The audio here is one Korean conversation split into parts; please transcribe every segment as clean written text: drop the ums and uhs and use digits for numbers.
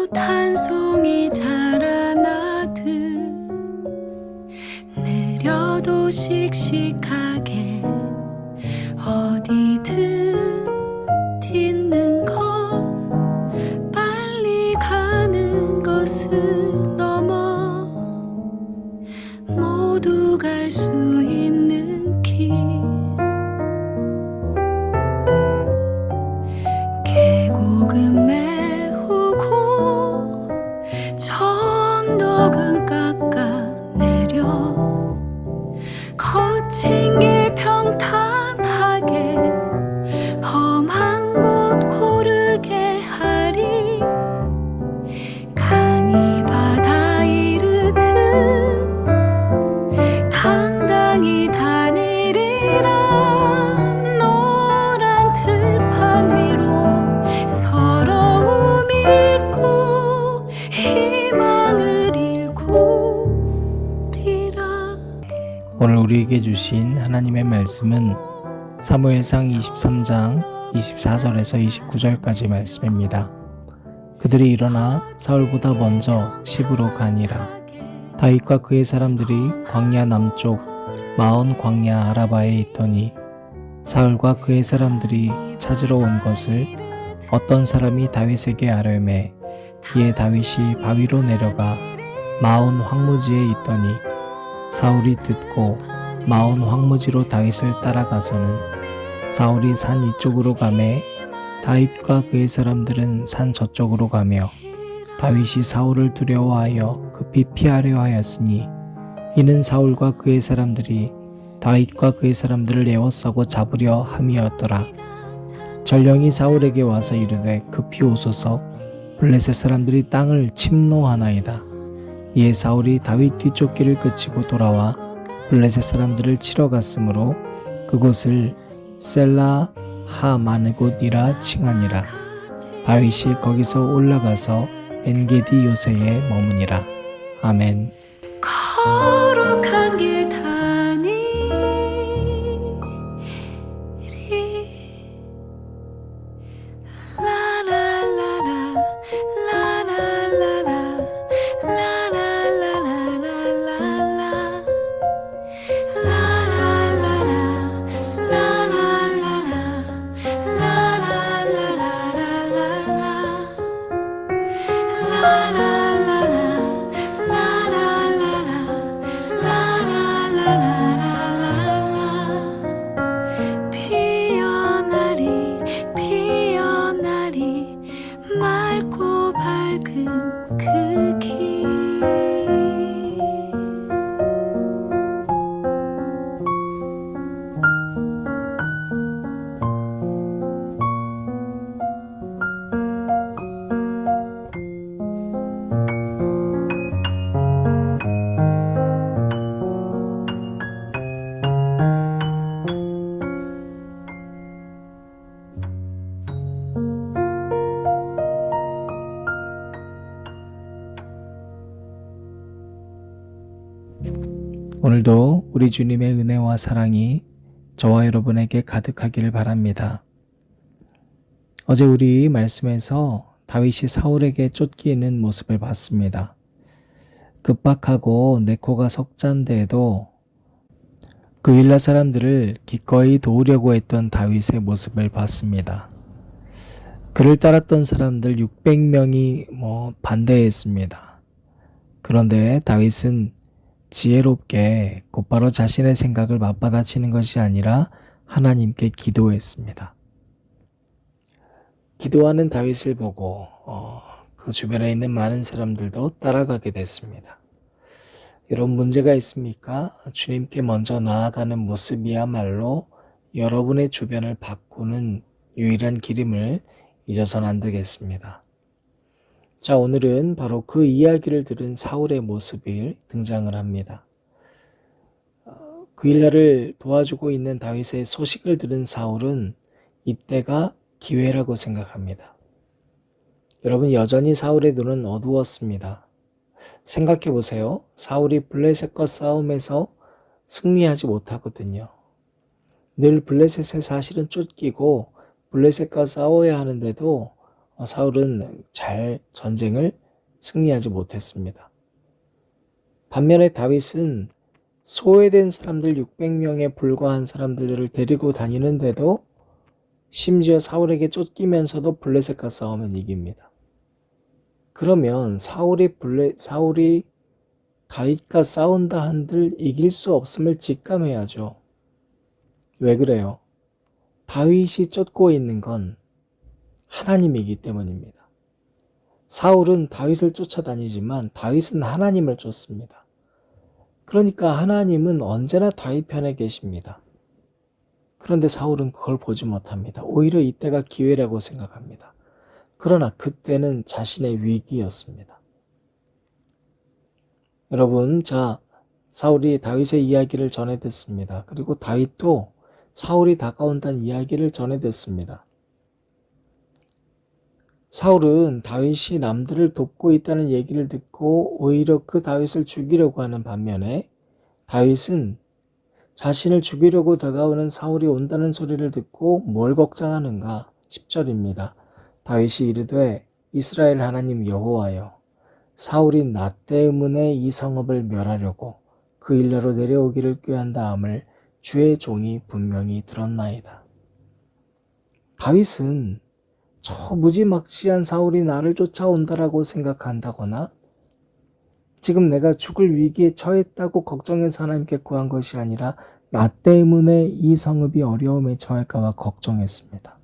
꽃 한 송이 자라나듯 느려도 씩씩하게 어디든 딛는 건 빨리 가는 것을 넘어 모두 갈 수 있는 길 계곡은 메우고 천덕은 깎아내려 거친 길 평탄하게 험한 곳 고르게 하리 강이 바다 이르듯 당당히 다니리라 노란 들판 위로 서러움 잊고 희망을 일구리라. 오늘 우리에게 주신 하나님의 말씀은 사무엘상 23장 24절에서 29절까지 말씀입니다. 그들이 일어나 사울보다 먼저 시브로 가니라. 다윗과 그의 사람들이 광야 남쪽 마온 광야 아라바에 있더니 사울과 그의 사람들이 찾으러 온 것을 어떤 사람이 다윗에게 아뢰매 이에 다윗이 바위로 내려가 마온 황무지에 있더니 사울이 듣고 마온 황무지로 다윗을 따라가서는 사울이 산 이쪽으로 가매 다윗과 그의 사람들은 산 저쪽으로 가며 다윗이 사울을 두려워하여 급히 피하려 하였으니 이는 사울과 그의 사람들이 다윗과 그의 사람들을 에워싸고 잡으려 함이었더라. 전령이 사울에게 와서 이르되 급히 오소서 블레셋 사람들이 땅을 침노하나이다. 이에 사울이 다윗 뒤쪽 길을 그치고 돌아와 블레셋 사람들을 치러 갔으므로 그곳을 셀라 하마느곳이라 칭하니라. 다윗이 거기서 올라가서 엔게디 요새에 머무니라. 아멘. 거룩한 길 다니리 라라라라 라라라라 라라라라라라라 피어나리 맑고 밝은 그 길 오늘도 우리 주님의 은혜와 사랑이 저와 여러분에게 가득하기를 바랍니다. 어제 우리 말씀에서 다윗이 사울에게 쫓기는 모습을 봤습니다. 급박하고 네코가 석잔데에도 그윌라 사람들을 기꺼이 도우려고 했던 다윗의 모습을 봤습니다. 그를 따랐던 사람들 600명이 반대했습니다. 그런데 다윗은 지혜롭게 곧바로 자신의 생각을 맞받아치는 것이 아니라 하나님께 기도했습니다. 기도하는 다윗을 보고 그 주변에 있는 많은 사람들도 따라가게 됐습니다. 이런 문제가 있습니까? 주님께 먼저 나아가는 모습이야말로 여러분의 주변을 바꾸는 유일한 길임을 잊어서는 안 되겠습니다. 자, 오늘은 바로 그 이야기를 들은 사울의 모습이 등장을 합니다. 그일라를 도와주고 있는 다윗의 소식을 들은 사울은 이때가 기회라고 생각합니다. 여러분, 여전히 사울의 눈은 어두웠습니다. 생각해 보세요. 사울이 블레셋과 싸움에서 승리하지 못하거든요. 늘 블레셋에 사실은 쫓기고 블레셋과 싸워야 하는데도 사울은 잘 전쟁을 승리하지 못했습니다. 반면에 다윗은 소외된 사람들 600명에 불과한 사람들을 데리고 다니는데도 심지어 사울에게 쫓기면서도 블레셋과 싸우면 이깁니다. 그러면 사울이 다윗과 싸운다 한들 이길 수 없음을 직감해야죠. 왜 그래요? 다윗이 쫓고 있는 건 하나님이기 때문입니다. 사울은 다윗을 쫓아다니지만 다윗은 하나님을 쫓습니다. 그러니까 하나님은 언제나 다윗 편에 계십니다. 그런데 사울은 그걸 보지 못합니다. 오히려 이때가 기회라고 생각합니다. 그러나 그때는 자신의 위기였습니다. 여러분, 사울이 다윗의 이야기를 전해 듣습니다. 그리고 다윗도 사울이 다가온다는 이야기를 전해 듣습니다. 사울은 다윗이 남들을 돕고 있다는 얘기를 듣고 오히려 그 다윗을 죽이려고 하는 반면에 다윗은 자신을 죽이려고 다가오는 사울이 온다는 소리를 듣고 뭘 걱정하는가? 10절입니다. 다윗이 이르되 이스라엘 하나님 여호와여 사울이 나 때문에 이 성읍을 멸하려고 그 일러로 내려오기를 꾀한 다음을 주의 종이 분명히 들었나이다. 다윗은 저 무지막지한 사울이 나를 쫓아온다라고 생각한다거나 지금 내가 죽을 위기에 처했다고 걱정해서 하나님께 구한 것이 아니라 나 때문에 이 성읍이 어려움에 처할까 봐 걱정했습니다.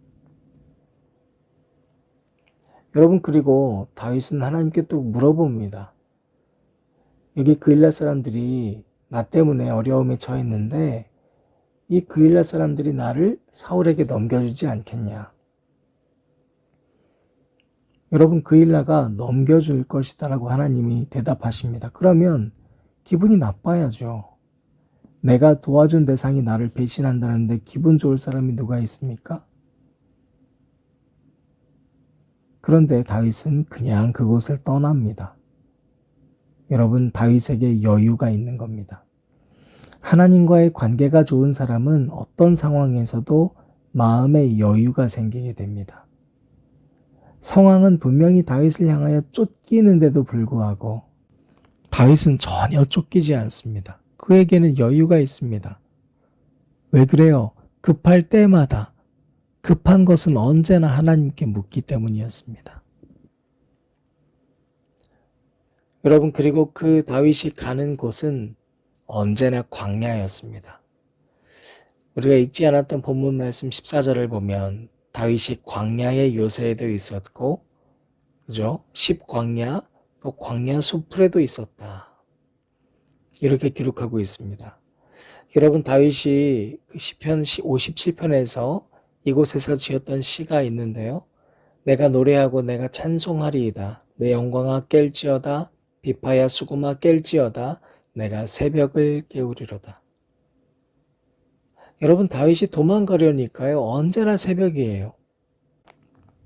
여러분, 그리고 다윗은 하나님께 또 물어봅니다. 여기 그일라 사람들이 나 때문에 어려움에 처했는데 이 그일라 사람들이 나를 사울에게 넘겨주지 않겠냐. 여러분, 그일라가 넘겨줄 것이다라고 하나님이 대답하십니다. 그러면 기분이 나빠야죠. 내가 도와준 대상이 나를 배신한다는데 기분 좋을 사람이 누가 있습니까? 그런데 다윗은 그냥 그곳을 떠납니다. 여러분, 다윗에게 여유가 있는 겁니다. 하나님과의 관계가 좋은 사람은 어떤 상황에서도 마음의 여유가 생기게 됩니다. 상황은 분명히 다윗을 향하여 쫓기는데도 불구하고 다윗은 전혀 쫓기지 않습니다. 그에게는 여유가 있습니다. 왜 그래요? 급할 때마다 급한 것은 언제나 하나님께 묻기 때문이었습니다. 여러분, 그리고 그 다윗이 가는 곳은 언제나 광야였습니다. 우리가 읽지 않았던 본문 말씀 14절을 보면 다윗이 광야의 요새에도 있었고, 그죠? 10광야, 또 광야 수풀에도 있었다. 이렇게 기록하고 있습니다. 여러분, 다윗이 그 시편 57편에서 이곳에서 지었던 시가 있는데요. 내가 노래하고 내가 찬송하리이다. 내 영광아 깰지어다. 비파야 수금아 깰지어다. 내가 새벽을 깨우리로다. 여러분, 다윗이 도망가려니까요. 언제나 새벽이에요.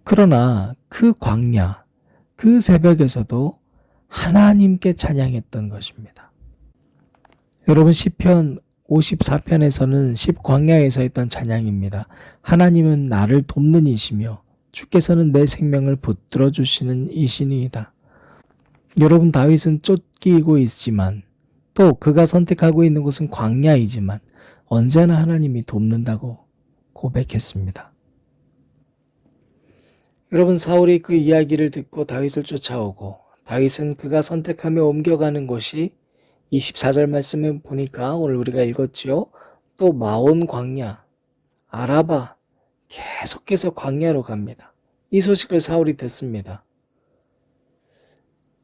그러나 그 광야, 그 새벽에서도 하나님께 찬양했던 것입니다. 여러분, 시편 54편에서는 10광야에서 했던 찬양입니다. 하나님은 나를 돕는 이시며 주께서는 내 생명을 붙들어 주시는 이시니이다. 여러분, 다윗은 쫓기고 있지만 또 그가 선택하고 있는 곳은 광야이지만 언제나 하나님이 돕는다고 고백했습니다. 여러분, 사울이 그 이야기를 듣고 다윗을 쫓아오고 다윗은 그가 선택하며 옮겨가는 곳이 24절 말씀에 보니까 오늘 우리가 읽었지요. 또 마온 광야, 아라바, 계속해서 광야로 갑니다. 이 소식을 사울이 듣습니다.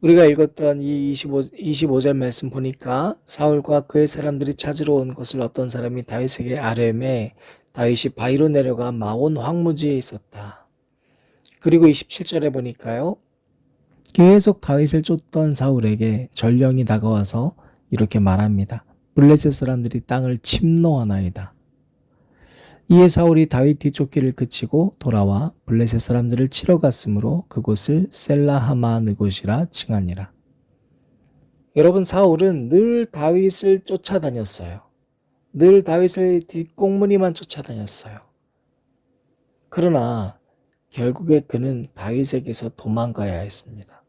우리가 읽었던 이 25절 말씀 보니까 사울과 그의 사람들이 찾으러 온 것을 어떤 사람이 다윗에게 아뢰매 다윗이 바위로 내려가 마온 황무지에 있었다. 그리고 27절에 보니까요. 계속 다윗을 쫓던 사울에게 전령이 다가와서 이렇게 말합니다. 블레셋 사람들이 땅을 침노하나이다. 이에 사울이 다윗 뒤쫓기를 그치고 돌아와 블레셋 사람들을 치러 갔으므로 그곳을 셀라하마느곳이라 칭하니라. 여러분, 사울은 늘 다윗을 쫓아다녔어요. 늘 다윗의 뒷공무니만 쫓아다녔어요. 그러나 결국에 그는 다윗에게서 도망가야 했습니다.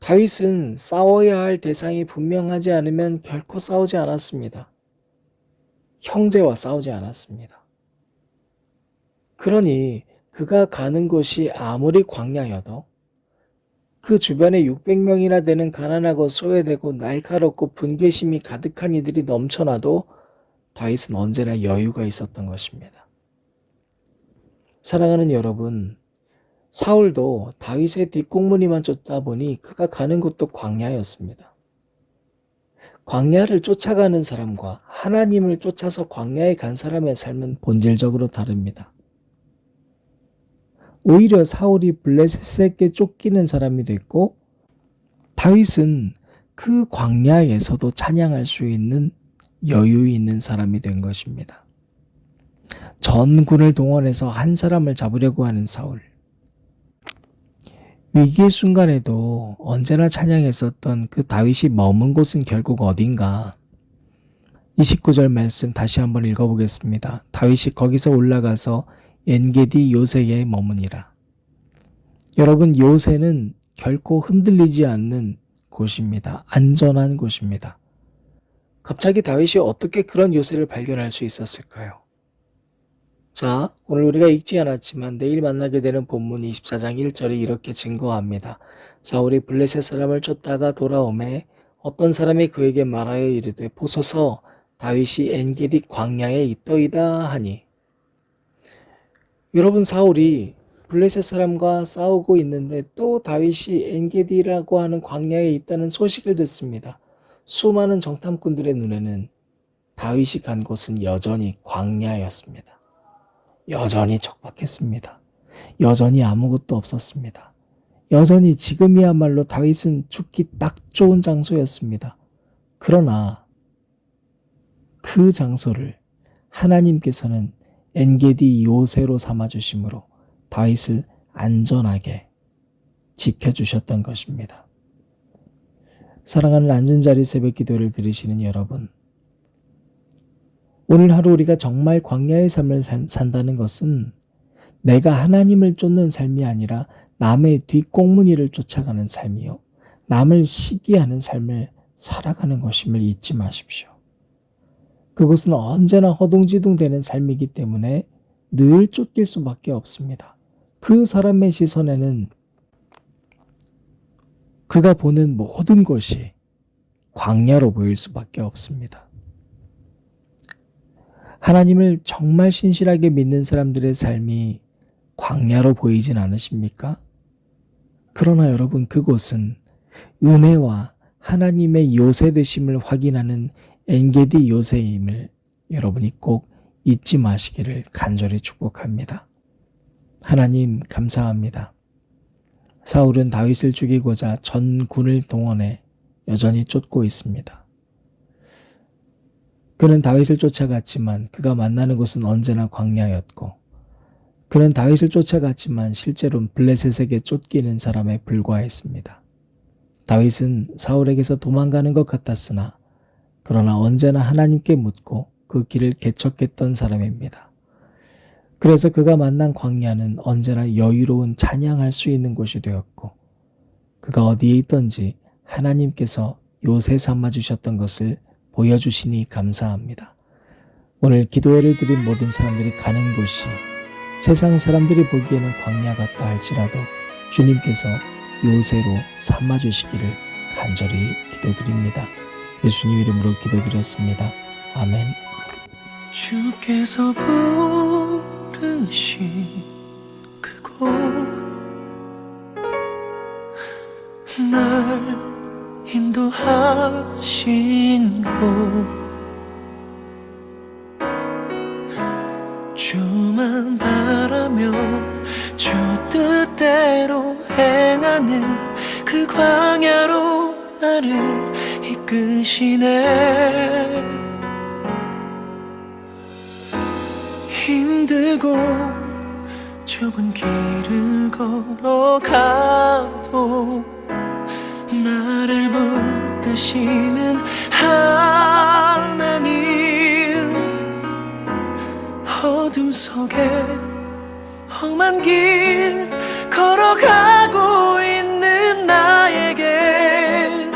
다윗은 싸워야 할 대상이 분명하지 않으면 결코 싸우지 않았습니다. 형제와 싸우지 않았습니다. 그러니 그가 가는 곳이 아무리 광야여도 그 주변에 600명이나 되는 가난하고 소외되고 날카롭고 분개심이 가득한 이들이 넘쳐나도 다윗은 언제나 여유가 있었던 것입니다. 사랑하는 여러분, 사울도 다윗의 뒷공무니만 쫓다 보니 그가 가는 곳도 광야였습니다. 광야를 쫓아가는 사람과 하나님을 쫓아서 광야에 간 사람의 삶은 본질적으로 다릅니다. 오히려 사울이 블레셋에게 쫓기는 사람이 됐고 다윗은 그 광야에서도 찬양할 수 있는 여유 있는 사람이 된 것입니다. 전군을 동원해서 한 사람을 잡으려고 하는 사울. 위기의 순간에도 언제나 찬양했었던 그 다윗이 머문 곳은 결국 어딘가. 29절 말씀 다시 한번 읽어보겠습니다. 다윗이 거기서 올라가서 엔게디 요새에 머무니라. 여러분, 요새는 결코 흔들리지 않는 곳입니다. 안전한 곳입니다. 갑자기 다윗이 어떻게 그런 요새를 발견할 수 있었을까요? 자, 오늘 우리가 읽지 않았지만 내일 만나게 되는 본문 24장 1절이 이렇게 증거합니다. 사울이 블레셋 사람을 쫓다가 돌아오매 어떤 사람이 그에게 말하여 이르되 보소서 다윗이 엔게디 광야에 있더이다 하니. 여러분, 사울이 블레셋 사람과 싸우고 있는데 또 다윗이 엔게디라고 하는 광야에 있다는 소식을 듣습니다. 수많은 정탐꾼들의 눈에는 다윗이 간 곳은 여전히 광야였습니다. 여전히 척박했습니다. 여전히 아무것도 없었습니다. 여전히 지금이야말로 다윗은 죽기 딱 좋은 장소였습니다. 그러나 그 장소를 하나님께서는 엔게디 요새로 삼아주심으로 다윗을 안전하게 지켜주셨던 것입니다. 사랑하는 앉은자리 새벽 기도를 들으시는 여러분, 오늘 하루 우리가 정말 광야의 삶을 산다는 것은 내가 하나님을 쫓는 삶이 아니라 남의 뒷공무니를 쫓아가는 삶이요, 남을 시기하는 삶을 살아가는 것임을 잊지 마십시오. 그것은 언제나 허둥지둥되는 삶이기 때문에 늘 쫓길 수밖에 없습니다. 그 사람의 시선에는 그가 보는 모든 것이 광야로 보일 수밖에 없습니다. 하나님을 정말 신실하게 믿는 사람들의 삶이 광야로 보이진 않으십니까? 그러나 여러분, 그곳은 은혜와 하나님의 요새 되심을 확인하는 엔게디 요새임을 여러분이 꼭 잊지 마시기를 간절히 축복합니다. 하나님, 감사합니다. 사울은 다윗을 죽이고자 전군을 동원해 여전히 쫓고 있습니다. 그는 다윗을 쫓아갔지만 그가 만나는 곳은 언제나 광야였고, 그는 다윗을 쫓아갔지만 실제로는 블레셋에게 쫓기는 사람에 불과했습니다. 다윗은 사울에게서 도망가는 것 같았으나 그러나 언제나 하나님께 묻고 그 길을 개척했던 사람입니다. 그래서 그가 만난 광야는 언제나 여유로운 찬양할 수 있는 곳이 되었고, 그가 어디에 있던지 하나님께서 요새 삼아주셨던 것을 보여주시니 감사합니다. 오늘 기도회를 드린 모든 사람들이 가는 곳이 세상 사람들이 보기에는 광야 같다 할지라도 주님께서 요새로 삼아주시기를 간절히 기도드립니다. 예수님 이름으로 기도드렸습니다. 아멘. 주께서 부르신 그곳, 날 인도하신 곳, 주만 바라며 주 뜻대로 행하는 그 광야로 나를 이끄시네. 힘들고 좁은 길을 걸어가도 나를 붙드시는 하나님, 어둠 속에 험한 길 걸어가고 있는 나에게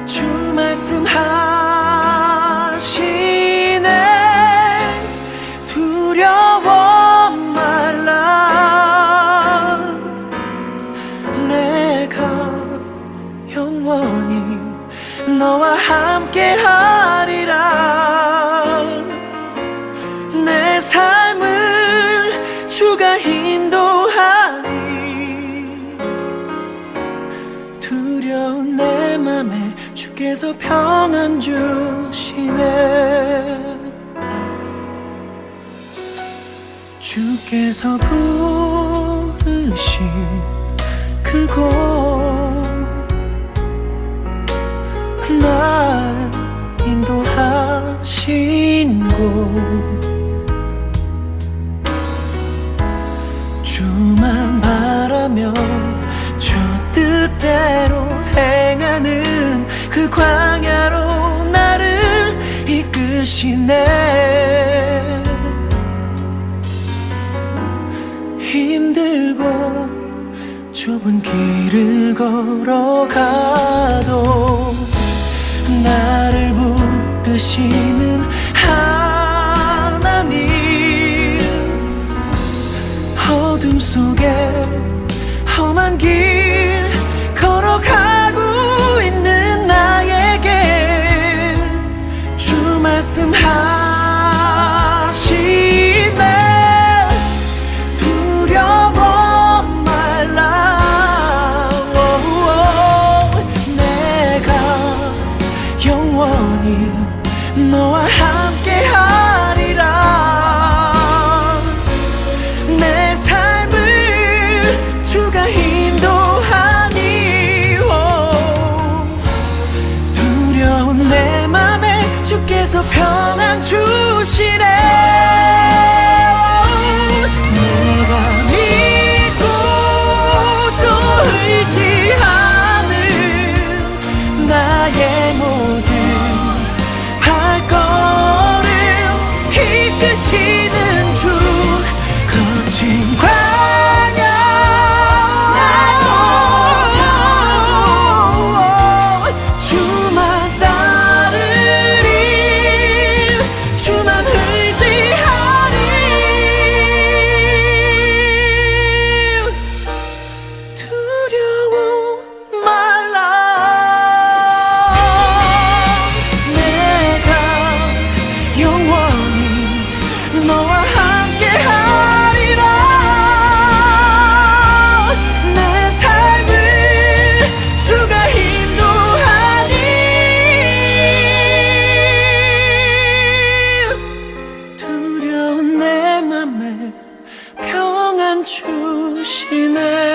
주 말씀하시네. 두려워 말라. 내가 영원히 너와 함께 하리라. 내 삶을 주가 인도하니 두려운 내 맘에 주께서 평안 주시네. 주께서 부르신 그곳 날 인도하신 곳 주만 바라며 주 뜻대로 행하는 그 광야로 나를 이끄시네. 힘들고 좁은 길을 걸어가도 나를 붙드시는 하나님. 어둠 속에 험한 길 걸어가고 있는 나에게 주 말씀하시네. 두려워 말라. 내가 영원히 너와 함께 하리라. 내 삶을 주가 인도하니 두려운 내 맘에 주께서 평안 주시네. 내가 믿고 또 의지하는 나의 모든 발걸음 이끄시는 주. 거친 광야 주만 따르리. 주만 의지하리. 두려워 말라. 내가 영원히 너와 함께 하리라. 내 삶을 주가 인도하니 두려운 내 맘에 평안 주시네.